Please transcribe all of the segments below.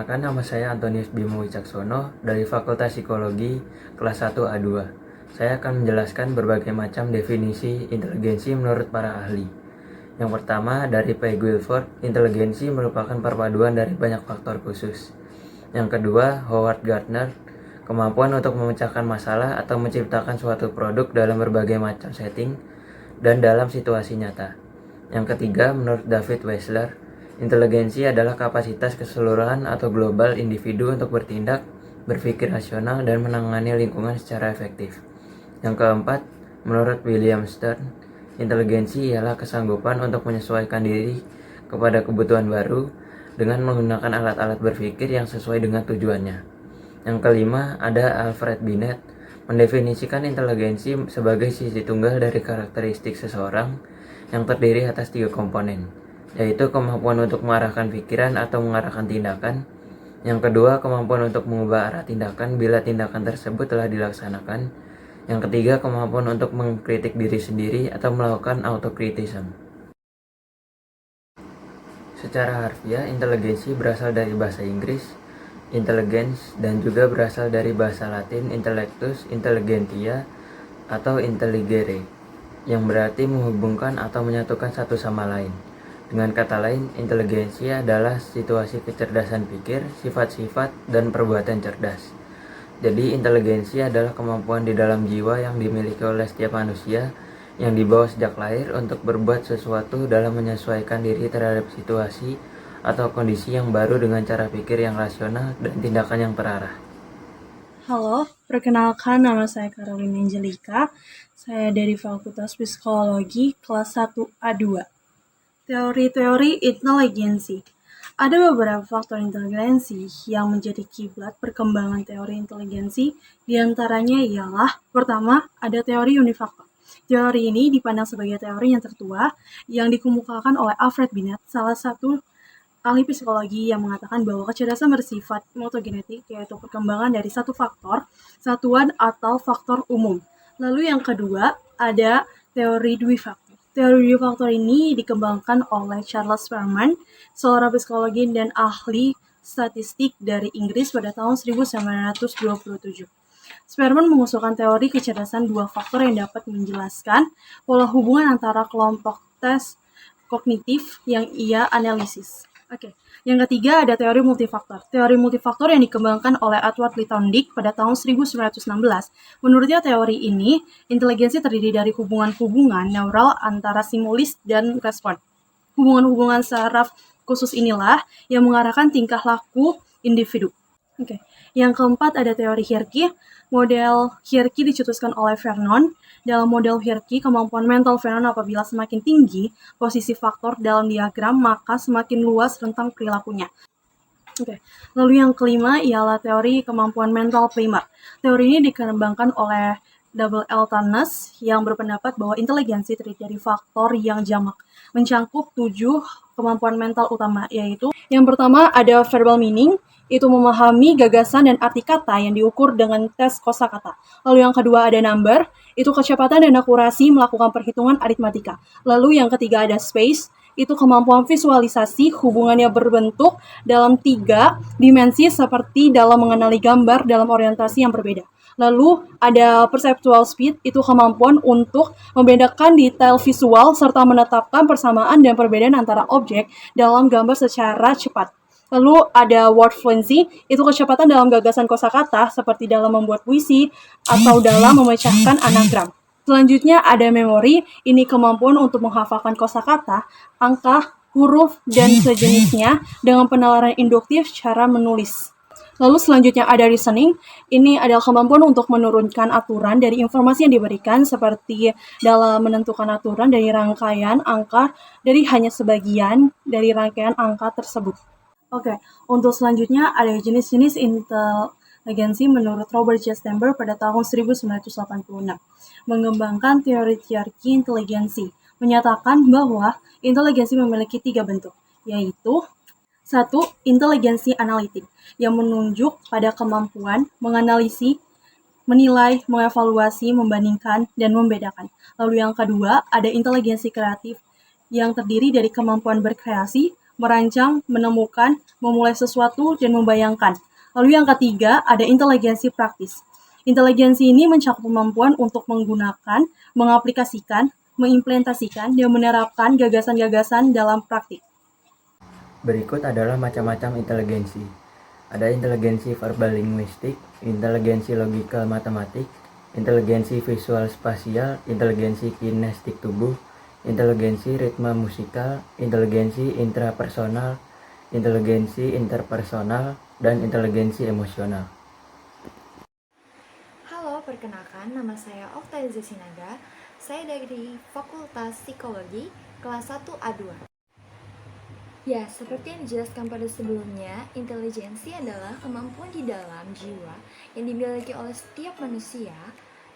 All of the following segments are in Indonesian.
Perkenalkan, nama saya Antonius Bimo Wicaksono dari Fakultas Psikologi kelas 1 A2. Saya akan menjelaskan berbagai macam definisi inteligensi menurut para ahli. Yang pertama, dari P. Guilford, inteligensi merupakan perpaduan dari banyak faktor khusus. Yang kedua, Howard Gardner, kemampuan untuk memecahkan masalah atau menciptakan suatu produk dalam berbagai macam setting dan dalam situasi nyata. Yang ketiga, menurut David Weisler, inteligensi adalah kapasitas keseluruhan atau global individu untuk bertindak, berpikir rasional, dan menangani lingkungan secara efektif. Yang keempat, menurut William Stern, inteligensi ialah kesanggupan untuk menyesuaikan diri kepada kebutuhan baru dengan menggunakan alat-alat berpikir yang sesuai dengan tujuannya. Yang kelima, ada Alfred Binet, mendefinisikan inteligensi sebagai sisi tunggal dari karakteristik seseorang yang terdiri atas 3 komponen, yaitu kemampuan untuk mengarahkan pikiran atau mengarahkan tindakan. Yang kedua, kemampuan untuk mengubah arah tindakan bila tindakan tersebut telah dilaksanakan. Yang ketiga, kemampuan untuk mengkritik diri sendiri atau melakukan autokritism. Secara harfiah, inteligensi berasal dari bahasa Inggris, intelligence, dan juga berasal dari bahasa Latin intellectus, intelligentia, atau intelligere, yang berarti menghubungkan atau menyatukan satu sama lain. Dengan kata lain, inteligensi adalah situasi kecerdasan pikir, sifat-sifat, dan perbuatan cerdas. Jadi, inteligensi adalah kemampuan di dalam jiwa yang dimiliki oleh setiap manusia yang dibawa sejak lahir untuk berbuat sesuatu dalam menyesuaikan diri terhadap situasi atau kondisi yang baru dengan cara pikir yang rasional dan tindakan yang terarah. Halo, perkenalkan nama saya Caroline Angelika. Saya dari Fakultas Psikologi kelas 1 A2. Teori-teori inteligensi. Ada beberapa faktor inteligensi yang menjadi kiblat perkembangan teori inteligensi. Di antaranya ialah, pertama, ada teori unifaktor. Teori ini dipandang sebagai teori yang tertua yang dikemukakan oleh Alfred Binet, salah satu ahli psikologi yang mengatakan bahwa kecerdasan bersifat motogenetik, yaitu perkembangan dari satu faktor, satuan atau faktor umum. Lalu yang kedua, ada teori dwifaktor. Teori dwifaktor ini dikembangkan oleh Charles Spearman, seorang psikologi dan ahli statistik dari Inggris pada tahun 1927. Spearman mengusulkan teori kecerdasan dua faktor yang dapat menjelaskan pola hubungan antara kelompok tes kognitif yang ia analisis. Oke. Yang ketiga ada teori multifaktor. Teori multifaktor yang dikembangkan oleh Edward Lytton Dick pada tahun 1916. Menurutnya teori ini, inteligensi terdiri dari hubungan-hubungan neural antara stimulus dan respon. Hubungan-hubungan saraf khusus inilah yang mengarahkan tingkah laku individu. Oke. Yang keempat ada teori hierarki. Model hierarki dicetuskan oleh Vernon. Dalam model hierarki, kemampuan mental Vernon apabila semakin tinggi posisi faktor dalam diagram, maka semakin luas rentang perilakunya. Oke. Lalu yang kelima ialah teori kemampuan mental primer. Teori ini dikembangkan oleh Double L. Thanes yang berpendapat bahwa inteligensi terdiri dari faktor yang jamak, mencakup 7 kemampuan mental utama, yaitu yang pertama ada verbal meaning, itu memahami gagasan dan arti kata yang diukur dengan tes kosakata. Lalu yang kedua ada number, itu kecepatan dan akurasi melakukan perhitungan aritmatika. Lalu yang ketiga ada space, itu kemampuan visualisasi hubungannya berbentuk dalam 3 dimensi seperti dalam mengenali gambar dalam orientasi yang berbeda. Lalu ada perceptual speed, itu kemampuan untuk membedakan detail visual serta menetapkan persamaan dan perbedaan antara objek dalam gambar secara cepat. Lalu ada word fluency, itu kecepatan dalam gagasan kosakata seperti dalam membuat puisi atau dalam memecahkan anagram. Selanjutnya ada memori, ini kemampuan untuk menghafalkan kosakata, angka, huruf, dan sejenisnya dengan penalaran induktif cara menulis. Lalu selanjutnya ada reasoning, ini adalah kemampuan untuk menurunkan aturan dari informasi yang diberikan seperti dalam menentukan aturan dari rangkaian angka dari hanya sebagian dari rangkaian angka tersebut. Oke, untuk selanjutnya ada jenis-jenis inteligensi menurut Robert J. Sternberg pada tahun 1986. Mengembangkan teori hierarki inteligensi, menyatakan bahwa inteligensi memiliki 3 bentuk, yaitu 1. Inteligensi analitik, yang menunjuk pada kemampuan menganalisis, menilai, mengevaluasi, membandingkan, dan membedakan. Lalu yang kedua, ada inteligensi kreatif, yang terdiri dari kemampuan berkreasi, merancang, menemukan, memulai sesuatu, dan membayangkan. Lalu yang ketiga, ada inteligensi praktis. Inteligensi ini mencakup kemampuan untuk menggunakan, mengaplikasikan, mengimplementasikan, dan menerapkan gagasan-gagasan dalam praktik. Berikut adalah macam-macam inteligensi. Ada inteligensi verbal linguistik, inteligensi logika matematik, inteligensi visual spasial, inteligensi kinestik tubuh, inteligensi ritme musikal, inteligensi intrapersonal, inteligensi interpersonal, dan inteligensi emosional. Halo, perkenalkan nama saya Oktavia Sinaga. Saya dari Fakultas Psikologi kelas 1A2. Ya, seperti yang dijelaskan pada sebelumnya, intelijensi adalah kemampuan di dalam jiwa yang dimiliki oleh setiap manusia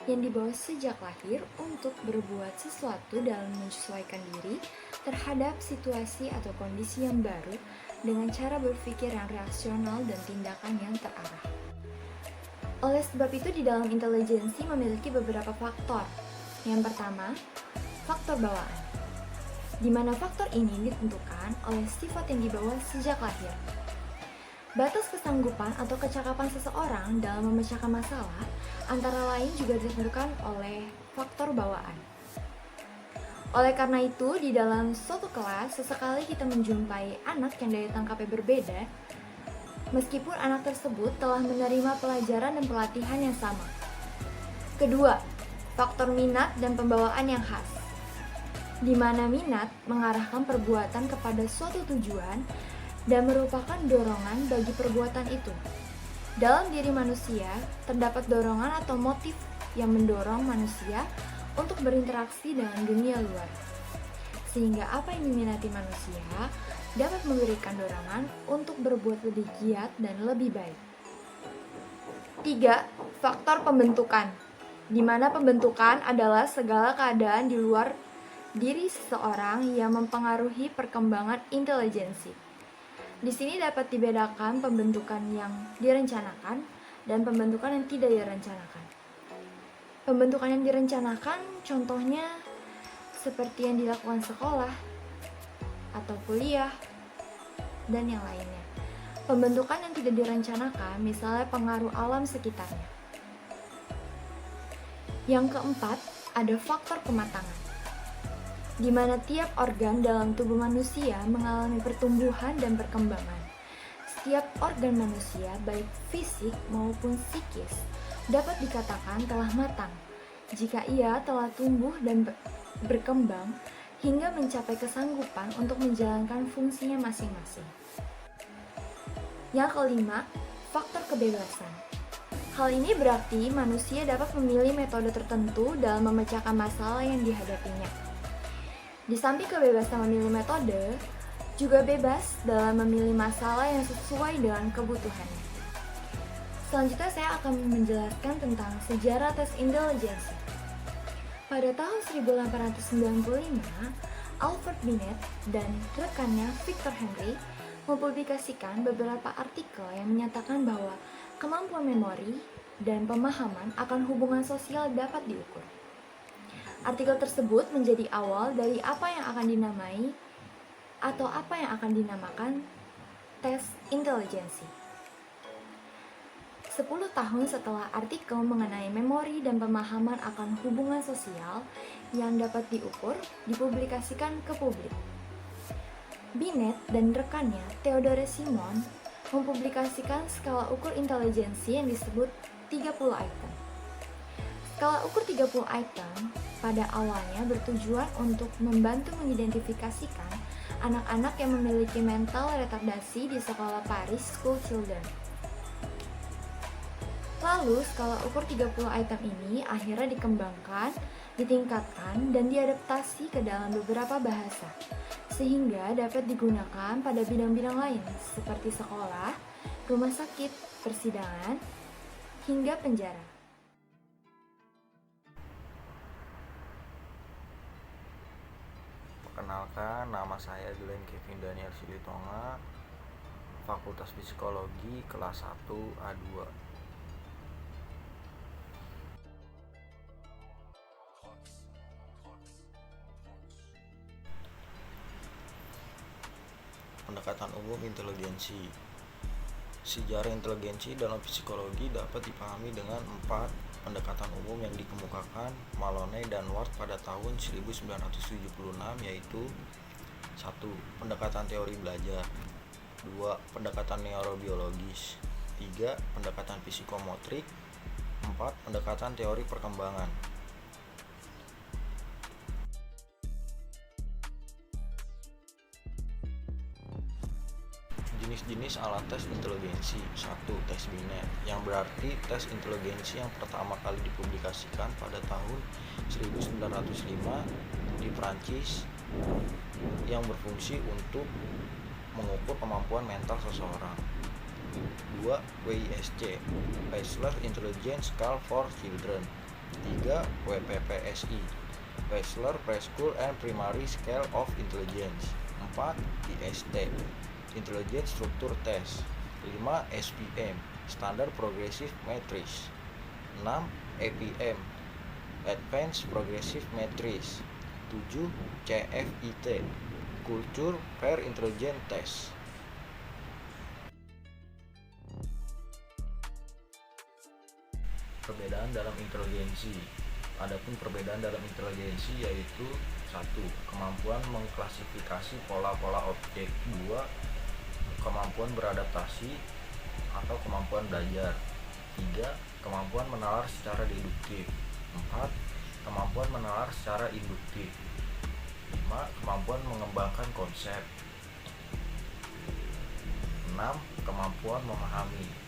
yang dibawa sejak lahir untuk berbuat sesuatu dalam menyesuaikan diri terhadap situasi atau kondisi yang baru dengan cara berpikir yang rasional dan tindakan yang terarah. Oleh sebab itu, di dalam intelijensi memiliki beberapa faktor. Yang pertama, faktor bawaan, di mana faktor ini ditentukan oleh sifat yang dibawa sejak lahir. Batas kesanggupan atau kecakapan seseorang dalam memecahkan masalah antara lain juga ditentukan oleh faktor bawaan. Oleh karena itu, di dalam suatu kelas, sesekali kita menjumpai anak yang daya tangkapnya berbeda, meskipun anak tersebut telah menerima pelajaran dan pelatihan yang sama. Kedua, faktor minat dan pembawaan yang khas, di mana minat mengarahkan perbuatan kepada suatu tujuan dan merupakan dorongan bagi perbuatan itu. Dalam diri manusia, terdapat dorongan atau motif yang mendorong manusia untuk berinteraksi dengan dunia luar. Sehingga apa yang diminati manusia dapat memberikan dorongan untuk berbuat lebih giat dan lebih baik. 3. Faktor pembentukan, di mana pembentukan adalah segala keadaan di luar diri seseorang yang mempengaruhi perkembangan intelijensi. Di sini dapat dibedakan pembentukan yang direncanakan dan pembentukan yang tidak direncanakan. Pembentukan yang direncanakan contohnya seperti yang dilakukan sekolah atau kuliah dan yang lainnya. Pembentukan yang tidak direncanakan misalnya pengaruh alam sekitarnya. Yang keempat, ada faktor kematangan, di mana tiap organ dalam tubuh manusia mengalami pertumbuhan dan perkembangan. Setiap organ manusia, baik fisik maupun psikis, dapat dikatakan telah matang jika ia telah tumbuh dan berkembang hingga mencapai kesanggupan untuk menjalankan fungsinya masing-masing. Yang kelima, faktor kebebasan. Hal ini berarti manusia dapat memilih metode tertentu dalam memecahkan masalah yang dihadapinya. Di samping kebebasan memilih metode, juga bebas dalam memilih masalah yang sesuai dengan kebutuhannya. Selanjutnya saya akan menjelaskan tentang sejarah tes intelijensi. Pada tahun 1895, Alfred Binet dan rekannya Victor Henry mempublikasikan beberapa artikel yang menyatakan bahwa kemampuan memori dan pemahaman akan hubungan sosial dapat diukur. Artikel tersebut menjadi awal dari apa yang akan dinamai atau apa yang akan dinamakan tes intelijensi. 10 tahun setelah artikel mengenai memori dan pemahaman akan hubungan sosial yang dapat diukur dipublikasikan ke publik. Binet dan rekannya Theodore Simon mempublikasikan skala ukur intelijensi yang disebut 30 item. Skala ukur 30 item pada awalnya bertujuan untuk membantu mengidentifikasikan anak-anak yang memiliki mental retardasi di sekolah Paris School Children. Lalu, skala ukur 30 item ini akhirnya dikembangkan, ditingkatkan, dan diadaptasi ke dalam beberapa bahasa, sehingga dapat digunakan pada bidang-bidang lain seperti sekolah, rumah sakit, persidangan, hingga penjara. Perkenalkan, nama saya Glenn Kevin Daniel Silitonga, Fakultas Psikologi kelas 1A2. Pendekatan umum inteligensi. Sejarah inteligensi dalam psikologi dapat dipahami dengan 4 pendekatan umum yang dikemukakan Malone dan Ward pada tahun 1976, yaitu 1. Pendekatan teori belajar, 2. Pendekatan neurobiologis, 3. Pendekatan psikomotrik, 4. Pendekatan teori perkembangan. Jenis-jenis alat tes inteligensi. 1. Tes Binet, yang berarti tes inteligensi yang pertama kali dipublikasikan pada tahun 1905 di Prancis, yang berfungsi untuk mengukur kemampuan mental seseorang. 2. WISC, Wechsler Intelligence Scale for Children. 3. WPPSI, Wechsler Preschool and Primary Scale of Intelligence. 4. IST, Intelligence Structure Test. 5. SPM, Standard Progressive Matrix. 6. APM, Advanced Progressive Matrix. 7. CFIT, Culture Fair Intelligence Test. Perbedaan dalam inteligensi. Adapun perbedaan dalam inteligensi yaitu 1. Kemampuan mengklasifikasi pola-pola objek. 2. Kemampuan beradaptasi atau kemampuan belajar. 3. Kemampuan menalar secara deduktif. 4. Kemampuan menalar secara induktif. 5. Kemampuan mengembangkan konsep. 6. Kemampuan memahami.